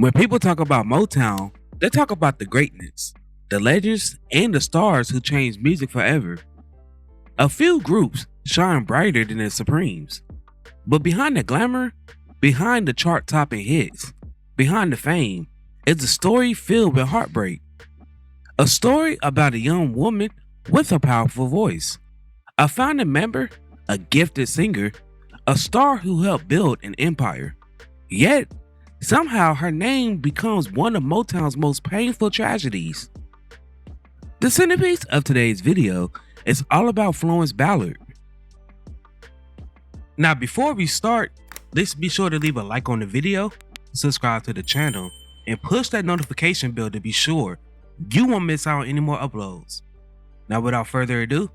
When people talk about Motown, they talk about the greatness, the legends, and the stars who changed music forever. A few groups shine brighter than the Supremes, but behind the glamour, behind the chart-topping hits, behind the fame, is a story filled with heartbreak. A story about a young woman with a powerful voice, a founding member, a gifted singer, a star who helped build an empire. Yet, somehow her name becomes one of Motown's most painful tragedies. The centerpiece of today's video is all about Florence Ballard. Now before we start, let's be sure to leave a like on the video, subscribe to the channel, and push that notification bell to be sure you won't miss out on any more uploads. Now without further ado,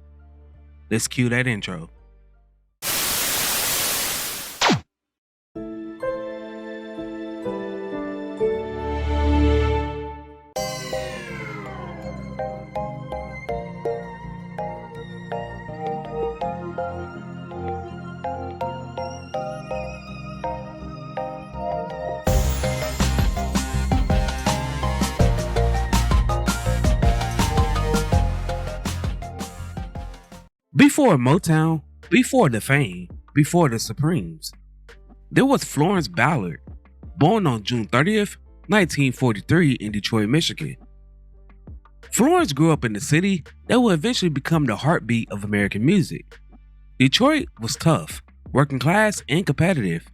let's cue that intro. Before Motown, before the fame, before the Supremes, there was Florence Ballard, born on June 30th, 1943 in Detroit, Michigan. Florence grew up in the city that would eventually become the heartbeat of American music. Detroit was tough, working class, and competitive,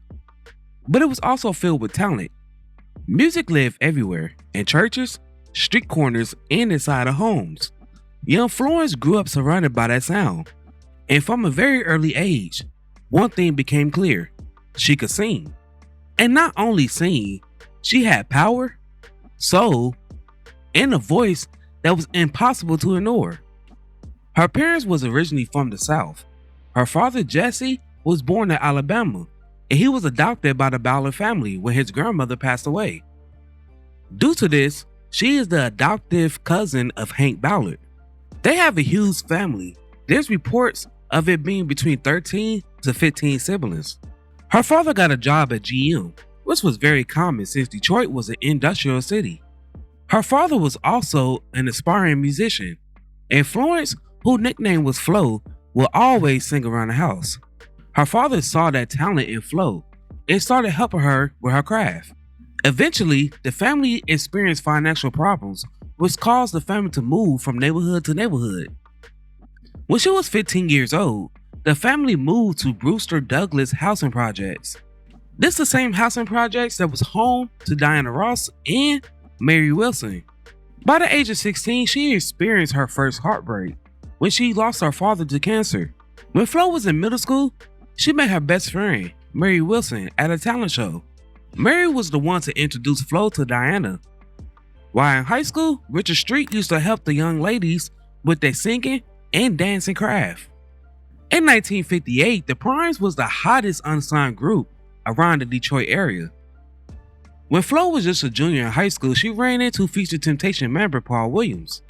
but it was also filled with talent. Music lived everywhere, in churches, street corners, and inside of homes. Young Florence grew up surrounded by that sound, and from a very early age, one thing became clear: she could sing. And not only sing, she had power, soul, and a voice that was impossible to ignore. Her parents was originally from the South. Her father, Jesse, was born in Alabama, and he was adopted by the Ballard family when his grandmother passed away. Due to this, she is the adoptive cousin of Hank Ballard. They have a huge family. There's reports of it being between 13 to 15 siblings. Her father got a job at GM, which was very common since Detroit was an industrial city. Her father was also an aspiring musician, and Florence, whose nickname was Flo, would always sing around the house. Her father saw that talent in Flo and started helping her with her craft. Eventually, the family experienced financial problems, which caused the family to move from neighborhood to neighborhood. When she was 15 years old, the family moved to Brewster Douglas housing projects. This is the same housing projects that was home to Diana Ross and Mary Wilson. By the age of 16, she experienced her first heartbreak when she lost her father to cancer. When Flo was in middle school, she met her best friend, Mary Wilson, at a talent show. Mary was the one to introduce Flo to Diana. While in high school, Richard Street used to help the young ladies with their singing and dancing craft. In 1958, the Primettes was the hottest unsigned group around the Detroit area. When Flo was just a junior in high school, she ran into Future Temptation member Paul Williams.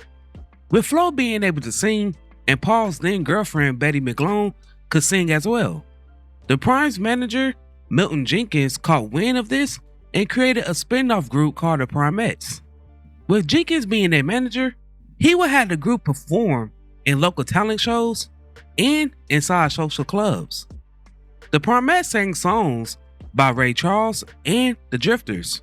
With Flo being able to sing, and Paul's then girlfriend Betty McClone could sing as well, the Primettes manager Milton Jenkins caught wind of this and created a spin-off group called the Primettes. With Jenkins being their manager, he would have the group perform in local talent shows and inside social clubs. The Primettes sang songs by Ray Charles and the Drifters.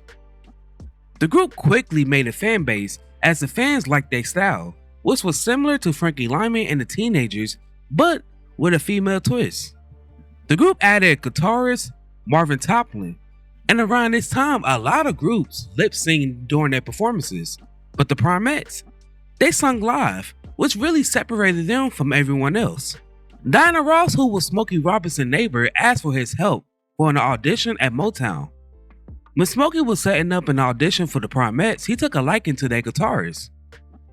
The group quickly made a fan base as the fans liked their style, which was similar to Frankie Lyman and the Teenagers, but with a female twist. The group added guitarist Marvin Toplin, and around this time a lot of groups lip-synced during their performances, but the Primettes, they sung live, which really separated them from everyone else. Diana Ross, who was Smokey Robinson's neighbor, asked for his help for an audition at Motown. When Smokey was setting up an audition for the Primettes, he took a liking to their guitarist.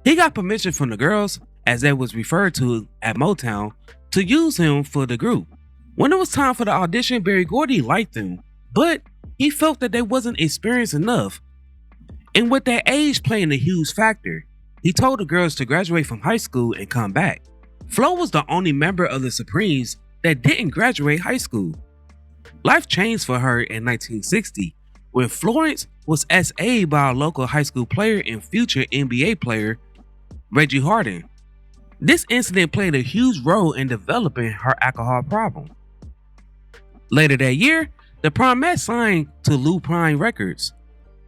He got permission from the girls, as they was referred to at Motown, to use him for the group. When it was time for the audition, Berry Gordy liked them, but he felt that they wasn't experienced enough, and with their age playing a huge factor, he told the girls to graduate from high school and come back. Flo was the only member of the Supremes that didn't graduate high school. Life changed for her in 1960 when Florence was SA'd by a local high school player and future NBA player, Reggie Harden. This incident played a huge role in developing her alcohol problem. Later that year, the Primettes signed to Lou Prime Records.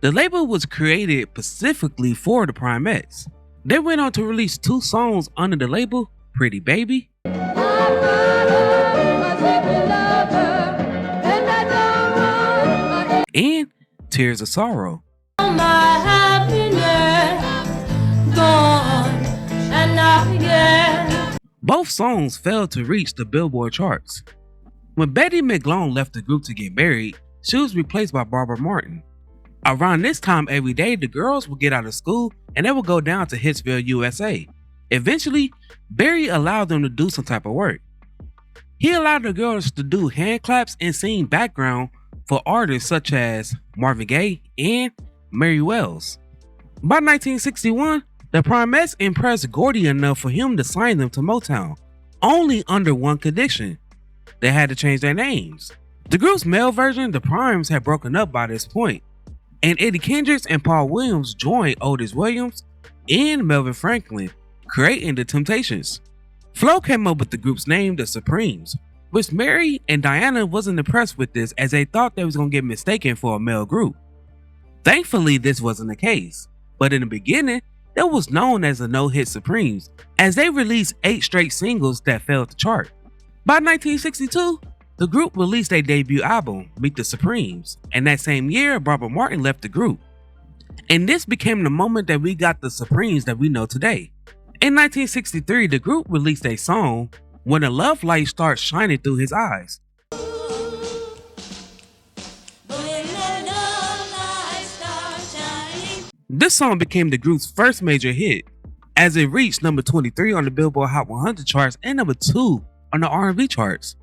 The label was created specifically for the Primettes. They went on to release 2 songs under the label, Pretty Baby and Tears of Sorrow. Both songs failed to reach the Billboard charts. When Betty McGlone left the group to get married, she was replaced by Barbara Martin. Around this time every day, the girls would get out of school and they would go down to Hitsville, USA. Eventually, Barry allowed them to do some type of work. He allowed the girls to do hand claps and sing background for artists such as Marvin Gaye and Mary Wells. By 1961, the Primettes impressed Gordy enough for him to sign them to Motown, only under one condition: they had to change their names. The group's male version, the Primes, had broken up by this point, and Eddie Kendricks and Paul Williams joined Otis Williams and Melvin Franklin, creating the Temptations. Flo came up with the group's name, the Supremes, which Mary and Diana wasn't impressed with this, as they thought they was going to get mistaken for a male group. Thankfully, this wasn't the case, but in the beginning, they was known as the No-Hit Supremes, as they released 8 straight singles that failed to chart. By 1962, the group released their debut album, Meet the Supremes, and that same year, Barbara Martin left the group. And this became the moment that we got the Supremes that we know today. In 1963, the group released a song, When the Love Light Starts Shining Through His Eyes. This song became the group's first major hit, as it reached number 23 on the Billboard Hot 100 charts and number 2 on the R&B charts.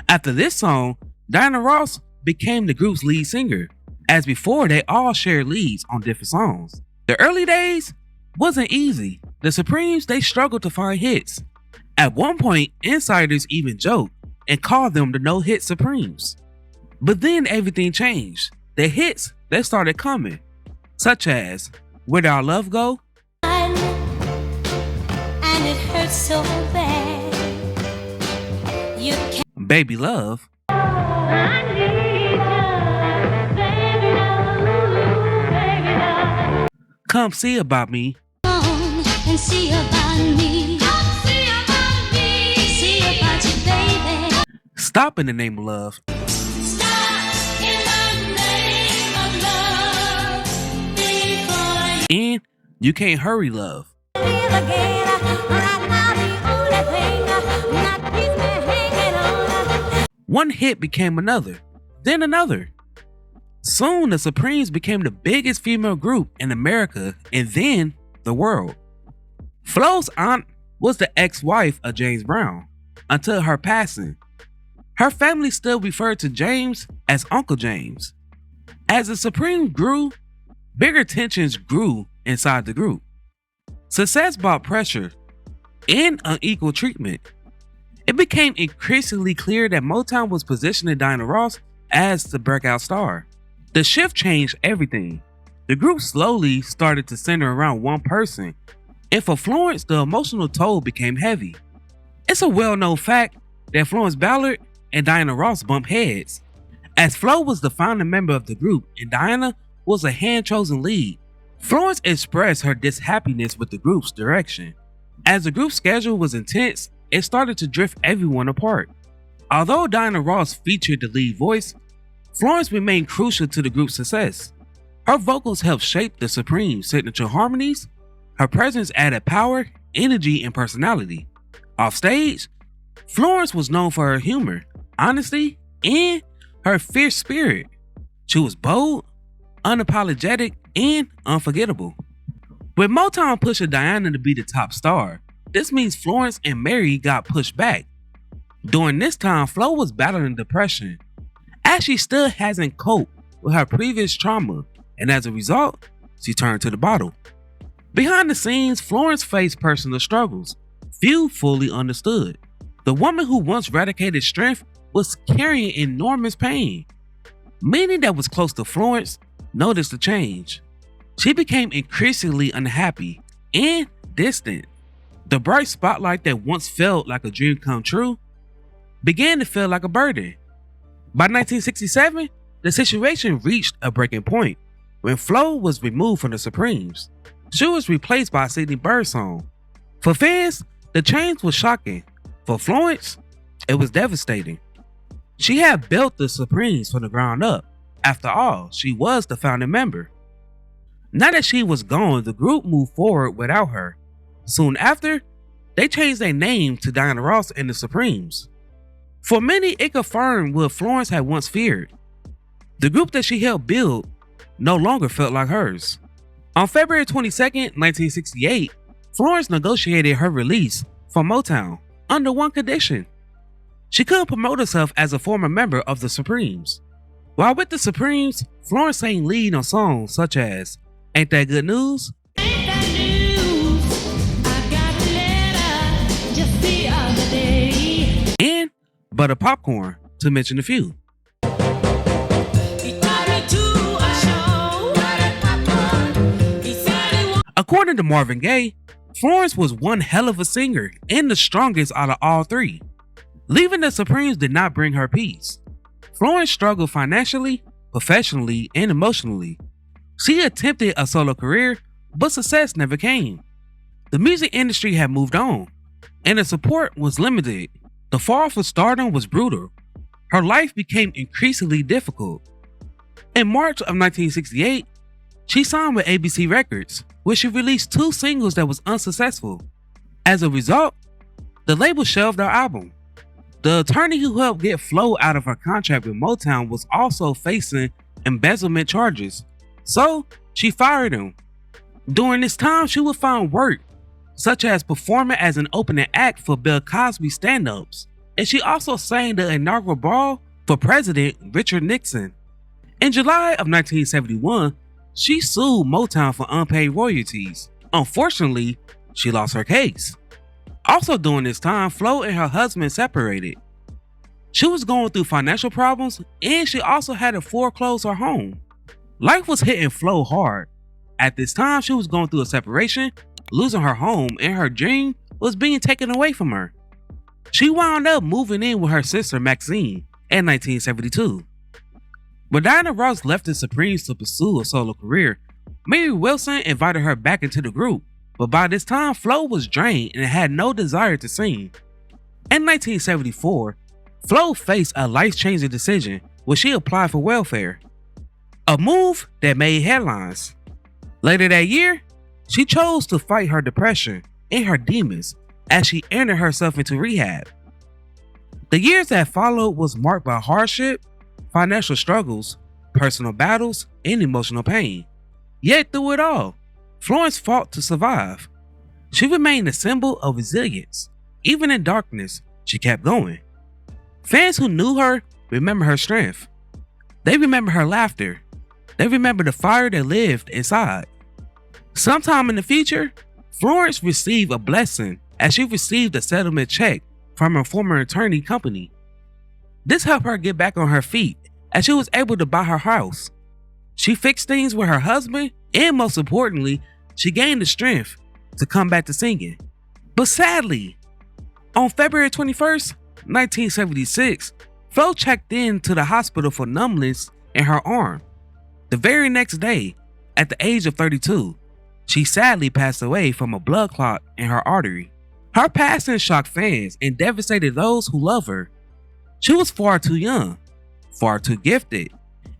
After this song, Diana Ross became the group's lead singer, as before they all shared leads on different songs. The early days wasn't easy. The Supremes, they struggled to find hits. At one point, insiders even joked and called them the No-Hit Supremes. But then everything changed. The hits, they started coming, such as Where'd Our Love Go? And it hurts so bad. You can't. Baby Love. I need love, baby love, baby love. Come See About Me. Come and see about me. Come see about me. See about you, baby. Stop in the Name of Love. Stop in the name of love. And You Can't Hurry Love. One hit became another, then another. Soon, the Supremes became the biggest female group in America and then the world. Flo's aunt was the ex-wife of James Brown until her passing. Her family still referred to James as Uncle James. As the Supremes grew, bigger tensions grew inside the group. Success brought pressure and unequal treatment. It became increasingly clear that Motown was positioning Diana Ross as the breakout star. The shift changed everything. The group slowly started to center around one person, and for Florence, the emotional toll became heavy. It's a well-known fact that Florence Ballard and Diana Ross bumped heads, as Flo was the founding member of the group and Diana was a hand-chosen lead. Florence expressed her dishappiness with the group's direction. As the group's schedule was intense, it started to drift everyone apart. Although Diana Ross featured the lead voice, Florence remained crucial to the group's success. Her vocals helped shape the Supremes' signature harmonies. Her presence added power, energy, and personality. Off stage, Florence was known for her humor, honesty, and her fierce spirit. She was bold, unapologetic, and unforgettable. With Motown pushing Diana to be the top star, this means Florence and Mary got pushed back. During this time, Flo was battling depression, as she still hasn't coped with her previous trauma, and as a result, she turned to the bottle. Behind the scenes, Florence faced personal struggles few fully understood. The woman who once radicated strength was carrying enormous pain. Many that was close to Florence noticed the change. She became increasingly unhappy and distant. The bright spotlight that once felt like a dream come true began to feel like a burden. By 1967, the situation reached a breaking point when Flo was removed from the Supremes. She was replaced by Sydney Birdsong. For fans, the change was shocking. For Florence, it was devastating. She had built the Supremes from the ground up. After all, she was the founding member. Now that she was gone, the group moved forward without her. Soon after, they changed their name to Diana Ross and the Supremes. For many, it confirmed what Florence had once feared. The group that she helped build no longer felt like hers. On February 22nd, 1968, Florence negotiated her release from MOTOWN under one condition. She couldn't promote herself as a former member of the Supremes. While with the Supremes, Florence sang lead on songs such as Ain't That Good News? Ain't that news? I got a letter just the other day. And Butter Popcorn, to mention a few. According to Marvin Gaye, Florence was one hell of a singer and the strongest out of all three. Leaving the Supremes did not bring her peace. Florence struggled financially, professionally, and emotionally. She attempted a solo career, but success never came. The music industry had moved on, and the support was limited. The fall for stardom was brutal. Her life became increasingly difficult. In March of 1968, she signed with ABC Records, where she released 2 singles that was unsuccessful. As a result, the label shelved her album. The attorney who helped get Flo out of her contract with MOTOWN was also facing embezzlement charges, so she fired him. During this time, she would find work, such as performing as an opening act for Bill Cosby stand-ups, and she also sang the inaugural ball for President Richard Nixon. In July of 1971, she sued MOTOWN for unpaid royalties. Unfortunately, she lost her case. Also during this time, Flo and her husband separated. She was going through financial problems and she also had to foreclose her home. Life was hitting Flo hard. At this time, she was going through a separation, losing her home, and her dream was being taken away from her. She wound up moving in with her sister Maxine in 1972. When Diana Ross left the Supremes to pursue a solo career, Mary Wilson invited her back into the group, but by this time Flo was drained and had no desire to sing. In 1974, Flo faced a life-changing decision when she applied for welfare, a move that made headlines. Later that year, she chose to fight her depression and her demons as she entered herself into rehab. The years that followed was marked by hardship, financial struggles, personal battles, and emotional pain. Yet through it all, Florence fought to survive. She remained a symbol of resilience. Even in darkness, she kept going. Fans who knew her remember her strength. They remember her laughter. They remember the fire that lived inside. Sometime in the future, Florence received a blessing as she received a settlement check from her former attorney company. This helped her get back on her feet as she was able to buy her house. She fixed things with her husband, and most importantly, she gained the strength to come back to singing. But sadly, on February 21st, 1976, Flo checked in to the hospital for numbness in her arm. The very next day, at the age of 32, she sadly passed away from a blood clot in her artery. Her passing shocked fans and devastated those who love her. She was far too young, far too gifted,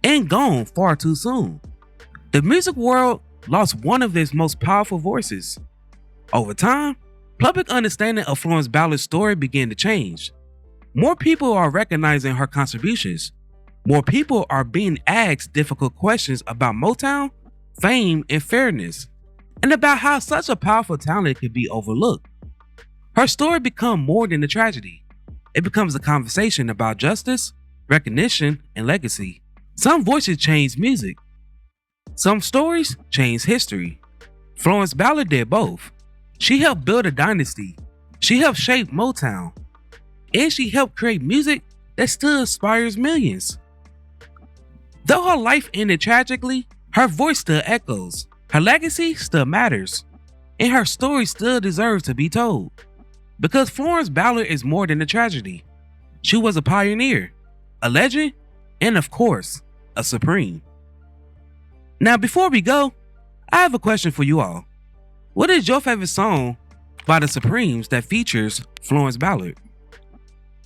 and gone far too soon. The music world lost one of its most powerful voices. Over time, public understanding of Florence Ballard's story began to change. More people are recognizing her contributions. More people are being asked difficult questions about MOTOWN, fame, and fairness, and about how such a powerful talent could be overlooked. Her story becomes more than a tragedy. It becomes a conversation about justice, recognition, and legacy. Some voices change music. Some stories change history. Florence Ballard did both. She helped build a dynasty. She helped shape MOTOWN. And she helped create music that still inspires millions. Though her life ended tragically, Her voice still echoes, her legacy still matters, and her story still deserves to be told. Because Florence Ballard is more than a tragedy. She was a pioneer, a legend, and of course, a supreme. Now before we go, I have a question for you all. What is your favorite song by the Supremes that features Florence Ballard?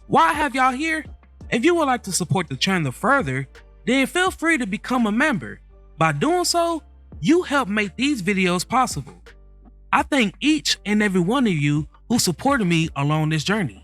While I have y'all here, if you would like to support the channel further, then feel free to become a member. By doing so, you help make these videos possible. I thank each and every one of you who supported me along this journey.